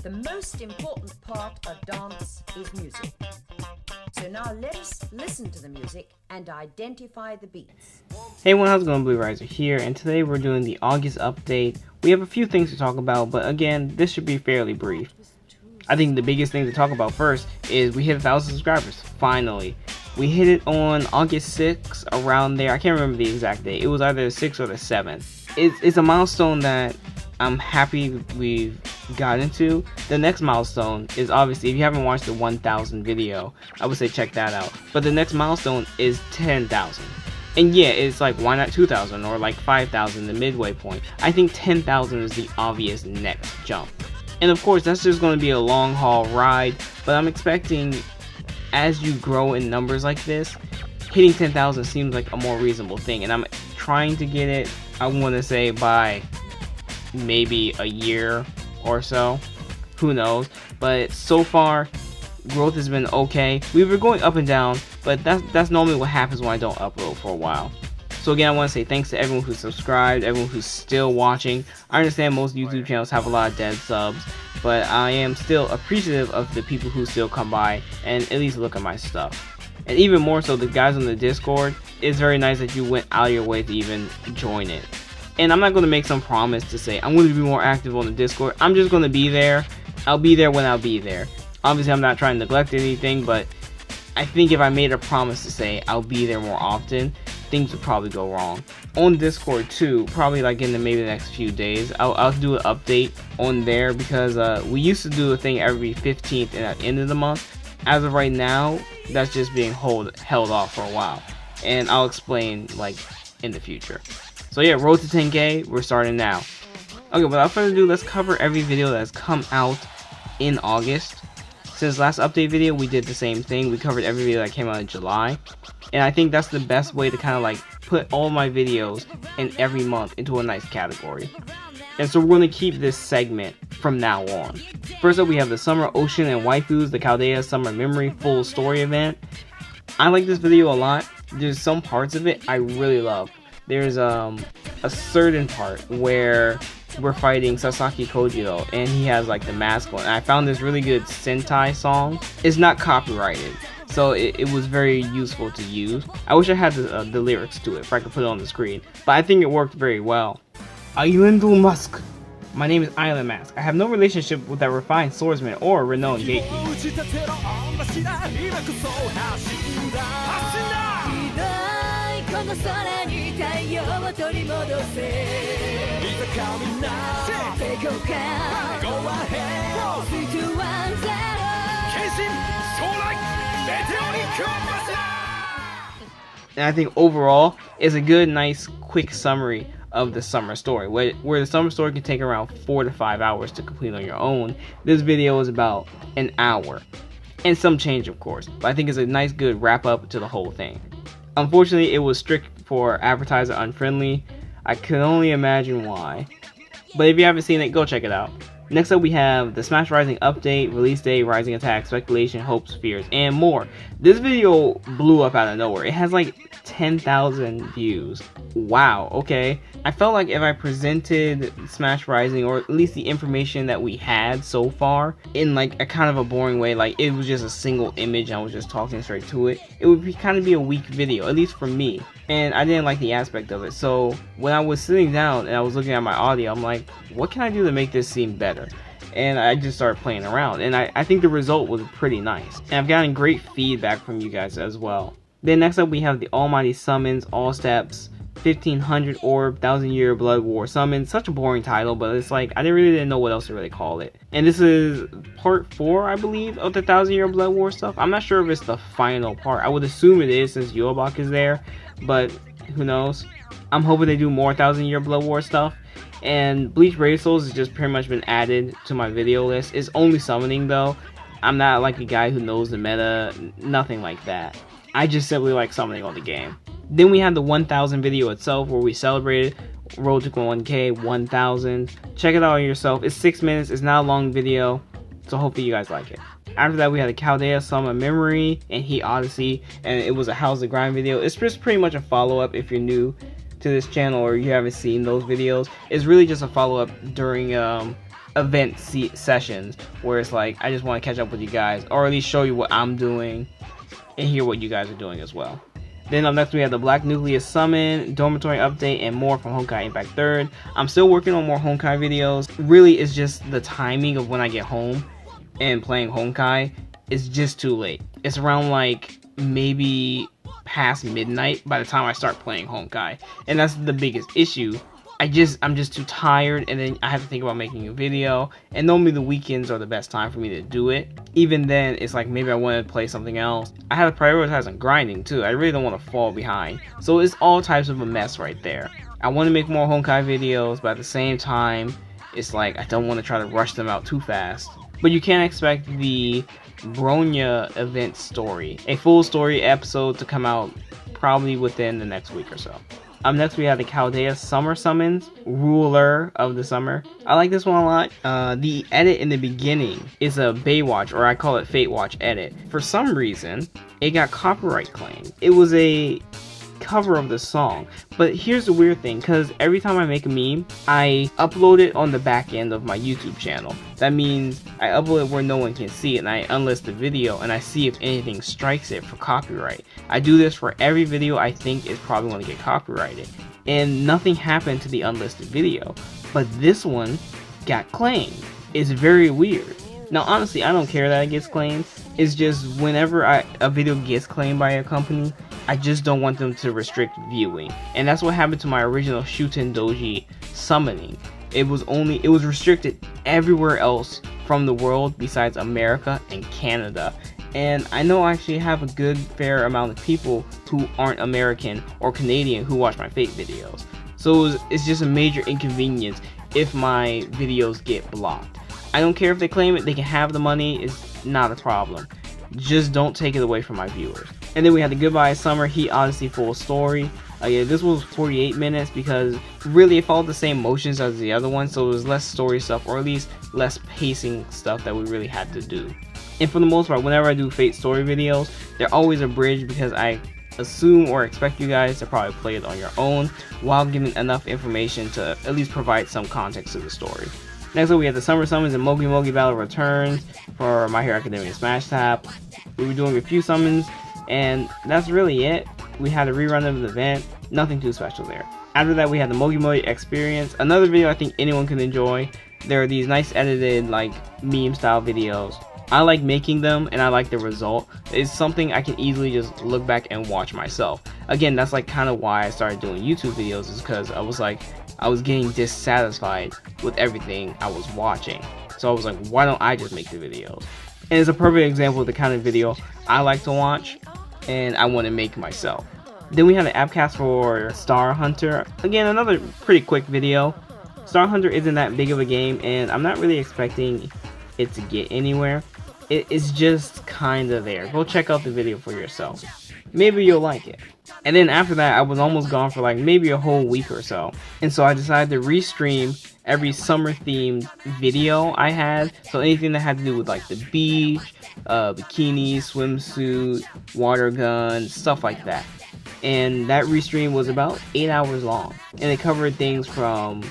The most important part of dance is music. So now let us listen to the music and identify the beats. Hey everyone, how's it going? BlueRiser here, and today we're doing the August update. We have a few things to talk about, but again, this should be fairly brief. I think the biggest thing to talk about first is we hit 1,000 subscribers, finally. We hit it on August 6th, around there. I can't remember the exact date. It was either the 6th or the 7th. It's a milestone that I'm happy we've gotten to. The next milestone is obviously, if you haven't watched the 1,000 video, I would say check that out. But the next milestone is 10,000. And yeah, it's like, why not 2,000 or like 5,000, the midway point? I think 10,000 is the obvious next jump. And of course, that's just going to be a long haul ride, but I'm expecting, as you grow in numbers like this, hitting 10,000 seems like a more reasonable thing. And I'm trying to get it, I want to say, by maybe a year or so. Who knows? But so far, growth has been okay. We've been going up and down, but that's normally what happens when I don't upload for a while. So again, I want to say thanks to everyone who subscribed, everyone who's still watching. I understand most YouTube channels have a lot of dead subs, but I am still appreciative of the people who still come by and at least look at my stuff. And even more so, the guys on the Discord, it's very nice that you went out of your way to even join it. And I'm not going to make some promise to say I'm going to be more active on the Discord. I'm just going to be there. I'll be there when I'll be there. Obviously, I'm not trying to neglect anything, but I think if I made a promise to say I'll be there more often, things would probably go wrong. On Discord too, probably like in maybe the next few days, I'll do an update on there, because we used to do a thing every 15th and at the end of the month. As of right now, that's just being held off for a while, and I'll explain like in the future. So yeah, road to 10K, we're starting now. Okay, without further ado, let's cover every video that has come out in August. Since last update video, we did the same thing. We covered every video that came out in July. And I think that's the best way to kind of like put all my videos in every month into a nice category. And so we're going to keep this segment from now on. First up, we have the Summer Ocean and Waifus, the Chaldea Summer Memory Full Story event. I like this video a lot. There's some parts of it I really love. There's a certain part where we're fighting Sasaki Kojiro and he has like the mask on. And I found this really good Sentai song. It's not copyrighted, so it was very useful to use. I wish I had the lyrics to it if I could put it on the screen, but I think it worked very well. Island Mask. My name is Island Mask. I have no relationship with that refined swordsman or renowned gatekeeper. And I think overall is a good, nice, quick summary of the summer story. Where the summer story can take around 4 to 5 hours to complete on your own, this video is about an hour. And some change, of course, but I think it's a nice, good wrap up to the whole thing. Unfortunately, it was strict for advertiser unfriendly. I can only imagine why. But if you haven't seen it, go check it out. Next up, we have the Smash Rising update, release date, rising attack, speculation, hopes, fears, and more. This video blew up out of nowhere. It has like 10,000 views. Wow, okay. I felt like if I presented Smash Rising, or at least the information that we had so far, in like a kind of a boring way, like it was just a single image and I was just talking straight to it, it would be kind of be a weak video, at least for me. And I didn't like the aspect of it. So when I was sitting down and I was looking at my audio, I'm like, what can I do to make this seem better? And I just started playing around, and I think the result was pretty nice. And I've gotten great feedback from you guys as well. Then next up, we have the Almighty Summons, All Steps, 1500 Orb, 1000-Year Blood War Summon. Such a boring title, but it's like, I really didn't know what else to really call it. And this is part 4, I believe, of the 1000-Year Blood War stuff. I'm not sure if it's the final part. I would assume it is, since Yobak is there, but who knows. I'm hoping they do more 1000-Year Blood War stuff. And Bleach Brave Souls has just pretty much been added to my video list. It's only summoning though. I'm not like a guy who knows the meta, nothing like that. I just simply like summoning on the game. Then we have the 1000 video itself, where we celebrated road to 1K, 1000. Check it out yourself. It's 6 minutes, it's not a long video, so hopefully you guys like it. After that, we had the Chaldea Summer Memory and Heat Odyssey, and it was a How's the Grind video. It's just pretty much a follow-up if you're new to this channel or you haven't seen those videos, it's really just a follow-up during event sessions where it's like I just want to catch up with you guys, or at least show you what I'm doing and hear what you guys are doing as well. Then up next we have the Black Nucleus Summon, Dormitory Update, and more from Honkai Impact 3rd. I'm still working on more Honkai videos. Really, it's just the timing of when I get home and playing Honkai is just too late. It's around like maybe past midnight by the time I start playing Honkai, and that's the biggest issue. I'm just too tired, and then I have to think about making a video, and normally the weekends are the best time for me to do it. Even then, it's like maybe I want to play something else. I have to prioritize on grinding too. I really don't want to fall behind, so it's all types of a mess right there. I want to make more Honkai videos, but at the same time it's like I don't want to try to rush them out too fast. But you can't expect the Bronya event story, a full story episode, to come out probably within the next week or so. Up next we have the Chaldea Summer Summons, Ruler of the Summer. I like this one a lot. The edit in the beginning is a Baywatch, or I call it Fate Watch edit. For some reason, it got copyright claimed. It was a cover of the song, but here's the weird thing, because every time I make a meme, I upload it on the back end of my YouTube channel. That means I upload it where no one can see it, and I unlist the video and I see if anything strikes it for copyright. I do this for every video I think is probably going to get copyrighted, and nothing happened to the unlisted video, but this one got claimed. It's very weird. Now honestly, I don't care that it gets claimed. It's just whenever a video gets claimed by a company, I just don't want them to restrict viewing. And that's what happened to my original Shuten Doji summoning. It was restricted everywhere else from the world besides America and Canada. And I know I actually have a good fair amount of people who aren't American or Canadian who watch my Fate videos. So it's just a major inconvenience if my videos get blocked. I don't care if they claim it, they can have the money, it's not a problem. Just don't take it away from my viewers. And then we had the Goodbye Summer Heat Odyssey full story. Yeah, this was 48 minutes because really it followed the same motions as the other one, so it was less story stuff, or at least less pacing stuff that we really had to do. And for the most part, whenever I do Fate story videos, they're always abridged because I assume or expect you guys to probably play it on your own while giving enough information to at least provide some context to the story. Next up we have the Summer Summons and Mogi Mogi Battle Returns for My Hero Academia Smash Tap. We were doing a few summons, and that's really it. We had a rerun of the event, nothing too special there. After that we had the Mogi Mogi Experience, another video I think anyone can enjoy. There are these nice edited like meme style videos. I like making them and I like the result. It's something I can easily just look back and watch myself. Again, that's like kind of why I started doing YouTube videos, is because I was getting dissatisfied with everything I was watching. So I was like, why don't I just make the videos? And it's a perfect example of the kind of video I like to watch and I want to make myself. Then we had an appcast for Star Hunter. Again, another pretty quick video. Star Hunter isn't that big of a game and I'm not really expecting it to get anywhere. It's just kind of there. Go check out the video for yourself. Maybe you'll like it. And then after that, I was almost gone for like maybe a whole week or so. And so I decided to restream every summer themed video I had. So anything that had to do with like the beach, bikini, swimsuit, water gun, stuff like that. And that restream was about 8 hours long. And it covered things from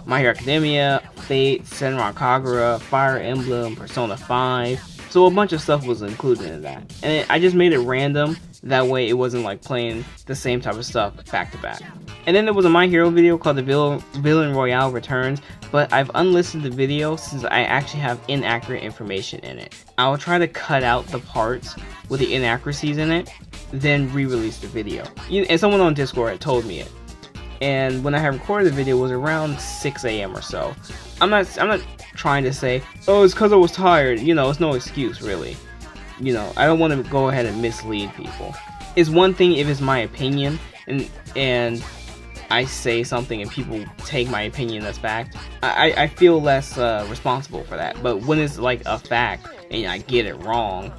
My Hero Academia, Fate, Senran Kagura, Fire Emblem, Persona 5. So a bunch of stuff was included in that. And I just made it random. That way it wasn't like playing the same type of stuff back to back. And then there was a My Hero video called the Villain Royale Returns, but I've unlisted the video since I actually have inaccurate information in it. I will try to cut out the parts with the inaccuracies in it, then re-release the video. And someone on Discord had told me it. And when I had recorded the video, it was around 6 AM or so. I'm not trying to say, oh, it's because I was tired. You know, it's no excuse, really. You know, I don't want to go ahead and mislead people. It's one thing if it's my opinion and I say something and people take my opinion as fact. I feel less responsible for that. But when it's like a fact and I get it wrong,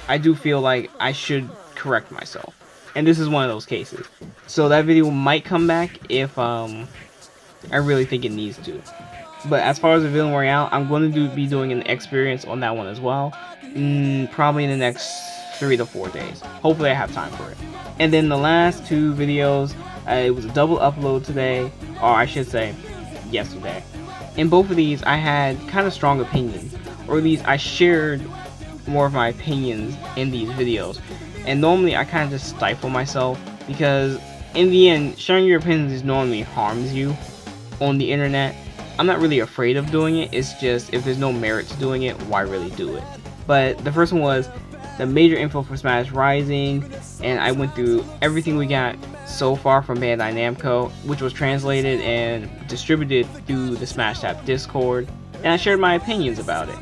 I do feel like I should correct myself. And this is one of those cases. So that video might come back if I really think it needs to. But as far as the Villain Royale, I'm going to be doing an experience on that one as well. Probably in the next 3 to 4 days. Hopefully I have time for it. And then the last two videos It was a double upload today, or I should say yesterday. In both of these I had kind of strong opinions, or at least I shared more of my opinions in these videos. And normally I kind of just stifle myself, because in the end, sharing your opinions normally harms you on the internet. I'm not really afraid of doing it, it's just if there's no merit to doing it, why really do it? But the first one was the major info for Smash Rising, and I went through everything we got so far from Bandai Namco, which was translated and distributed through the Smash Tap Discord, and I shared my opinions about it.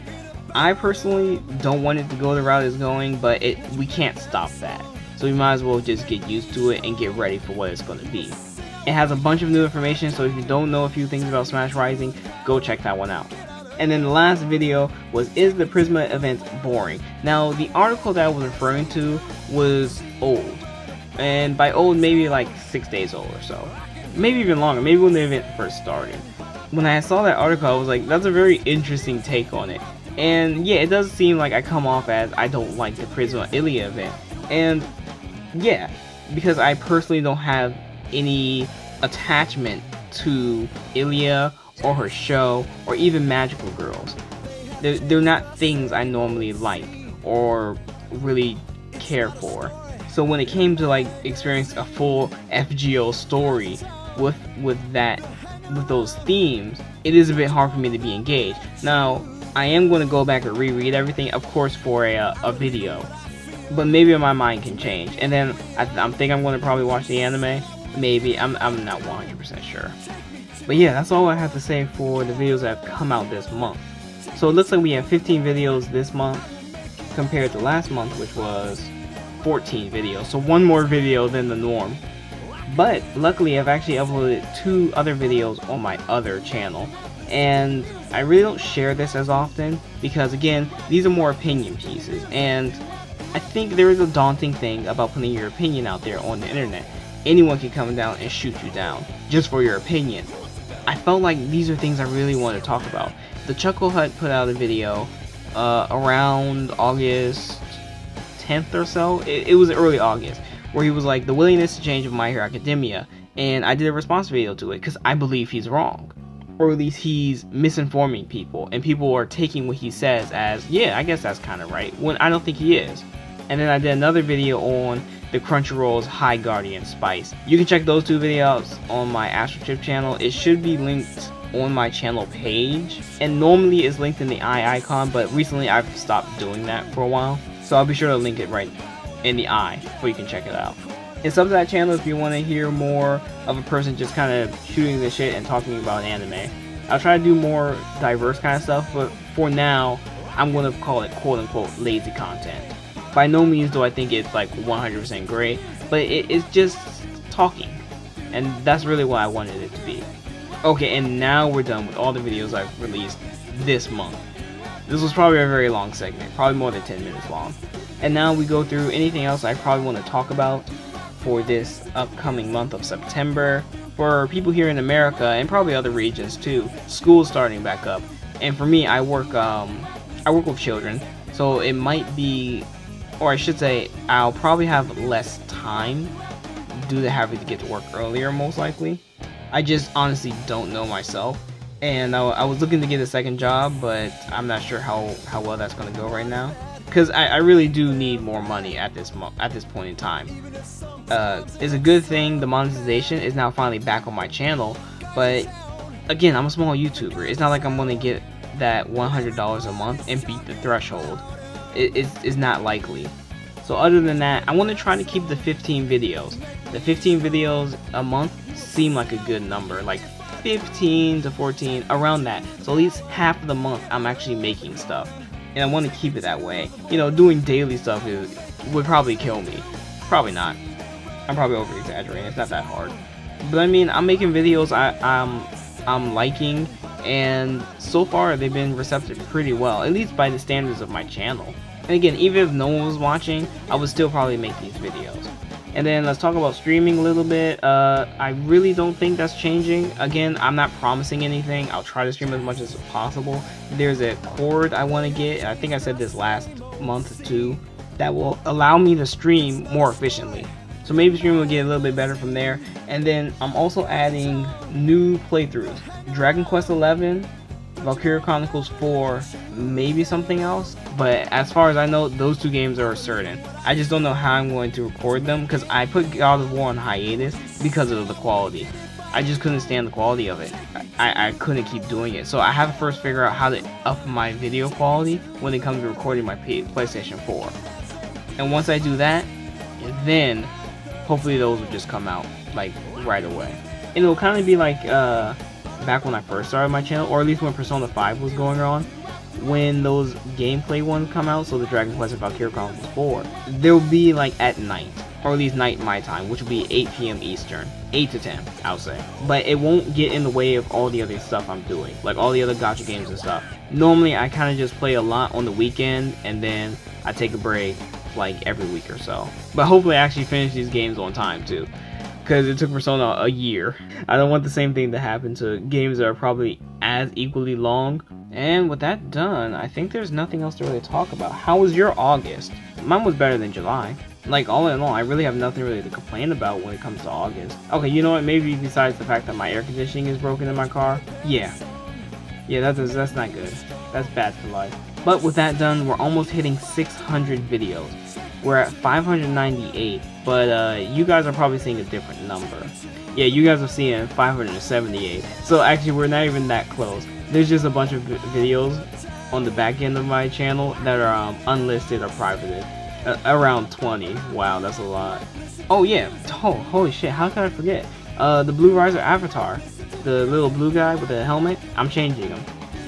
I personally don't want it to go the route it's going, but we can't stop that. So we might as well just get used to it and get ready for what it's going to be. It has a bunch of new information, so if you don't know a few things about Smash Rising, go check that one out. And then the last video was, is the Prisma event boring? Now, the article that I was referring to was old. And by old, maybe like 6 days old or so. Maybe even longer, maybe when the event first started. When I saw that article, I was like, that's a very interesting take on it. And yeah, it does seem like I come off as I don't like the Prisma Ilia event. And yeah, because I personally don't have any attachment to Ilia or her show, or even Magical Girls. They're not things I normally like or really care for. So when it came to like experience a full FGO story with those themes, it is a bit hard for me to be engaged. Now, I am going to go back and reread everything, of course, for a video, but maybe my mind can change. And then I'm thinking I'm going to probably watch the anime. Maybe, I'm not 100% sure. But yeah, that's all I have to say for the videos that have come out this month. So it looks like we have 15 videos this month compared to last month, which was 14 videos. So one more video than the norm. But luckily I've actually uploaded 2 other videos on my other channel. And I really don't share this as often because, again, these are more opinion pieces. And I think there is a daunting thing about putting your opinion out there on the internet. Anyone can come down and shoot you down just for your opinion. I felt like these are things I really want to talk about. The Chuckle Hut put out a video around August 10th or so. It was early August, where he was like, the willingness to change of My Hero Academia, and I did a response video to it because I believe he's wrong, or at least he's misinforming people, and people are taking what he says as, yeah, I guess that's kind of right, when I don't think he is. And then I did another video on the Crunchyroll's High Guardian Spice. You can check those 2 videos on my AstroTrip channel. It should be linked on my channel page, and normally it's linked in the eye icon, but recently I've stopped doing that for a while, so I'll be sure to link it right in the eye so you can check it out. And sub to that channel if you want to hear more of a person just kind of shooting the shit and talking about anime. I'll try to do more diverse kind of stuff, but for now I'm going to call it quote-unquote lazy content. By no means do I think it's like 100% great, but it's just talking, and that's really what I wanted it to be. Okay, and now we're done with all the videos I've released this month. This was probably a very long segment, probably more than 10 minutes long. And now we go through anything else I probably want to talk about for this upcoming month of September. For people here in America, and probably other regions too, school's starting back up. And for me, I work with children, so it might be, or I should say, I'll probably have less time due to having to get to work earlier, most likely. I just honestly don't know myself, and I was looking to get a second job, but I'm not sure how well that's going to go right now, because I really do need more money at this point in time. It's a good thing the monetization is now finally back on my channel, but again, I'm a small YouTuber. It's not like I'm going to get that $100 a month and beat the threshold. It's not likely. So other than that, I want to try to keep the 15 videos. The 15 videos a month seem like a good number, like 15 to 14, around that. So at least half of the month I'm actually making stuff, and I want to keep it that way. You know, doing daily stuff would probably kill me. Probably not. I'm probably over exaggerating. It's not that hard. But I mean, I'm making videos I'm liking, and so far they've been receptive pretty well, at least by the standards of my channel. And again, even if no one was watching, I would still probably make these videos. And then let's talk about streaming a little bit. I really don't think that's changing. Again, I'm not promising anything. I'll try to stream as much as possible. There's a cord I want to get, and I think I said this last month too, that will allow me to stream more efficiently. So maybe streaming will get a little bit better from there. And then I'm also adding new playthroughs. Dragon Quest 11, Valkyria Chronicles 4, maybe something else. But as far as I know, those 2 games are certain. I just don't know how I'm going to record them because I put God of War on hiatus because of the quality. I just couldn't stand the quality of it. I couldn't keep doing it. So I have to first figure out how to up my video quality when it comes to recording my PlayStation 4. And once I do that, then hopefully those will just come out like right away. And it'll kind of be like back when I first started my channel, or at least when Persona 5 was going on, when those gameplay ones come out, so the Dragon Quest and Valkyria Chronicles 4, they'll be like at night, or at least night my time, which will be 8 p.m. Eastern, 8 to 10, I'll say. But it won't get in the way of all the other stuff I'm doing, like all the other gacha games and stuff. Normally I kind of just play a lot on the weekend, and then I take a break like every week or so. But hopefully I actually finish these games on time too, because it took Persona a year. I don't want the same thing to happen to games that are probably as equally long. And with that done, I think there's nothing else to really talk about. How was your August? Mine was better than July. Like, all in all, I really have nothing really to complain about when it comes to August. Okay, you know what? Maybe besides the fact that my air conditioning is broken in my car. Yeah, that's not good. That's bad for life. But with that done, we're almost hitting 600 videos. We're at 598, but you guys are probably seeing a different number. Yeah, you guys are seeing 578. So actually, we're not even that close. There's just a bunch of videos on the back end of my channel that are unlisted or privated. Around 20. Wow, that's a lot. Oh yeah, holy shit, how could I forget? The BlueRiser avatar, the little blue guy with the helmet, I'm changing him.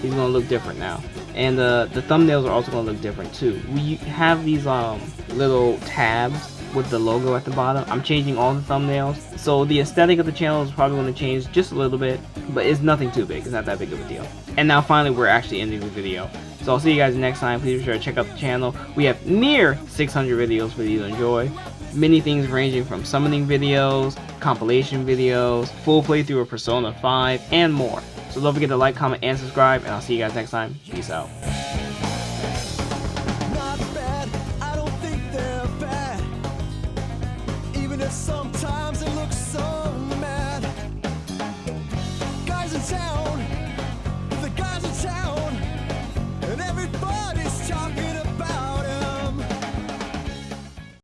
He's gonna look different now. And the thumbnails are also gonna look different too. We have these little tabs with the logo at the bottom. I'm changing all the thumbnails, so the aesthetic of the channel is probably going to change just a little bit, but it's nothing too big. It's not that big of a deal. And now finally we're actually ending the video, so I'll see you guys next time. Please be sure to check out the channel. We have near 600 videos for you to enjoy. Many things ranging from summoning videos, compilation videos, full playthrough of Persona 5, and more. So don't forget to like, comment, and subscribe, and I'll see you guys next time. Peace out. Sometimes it looks so mad. Guys in town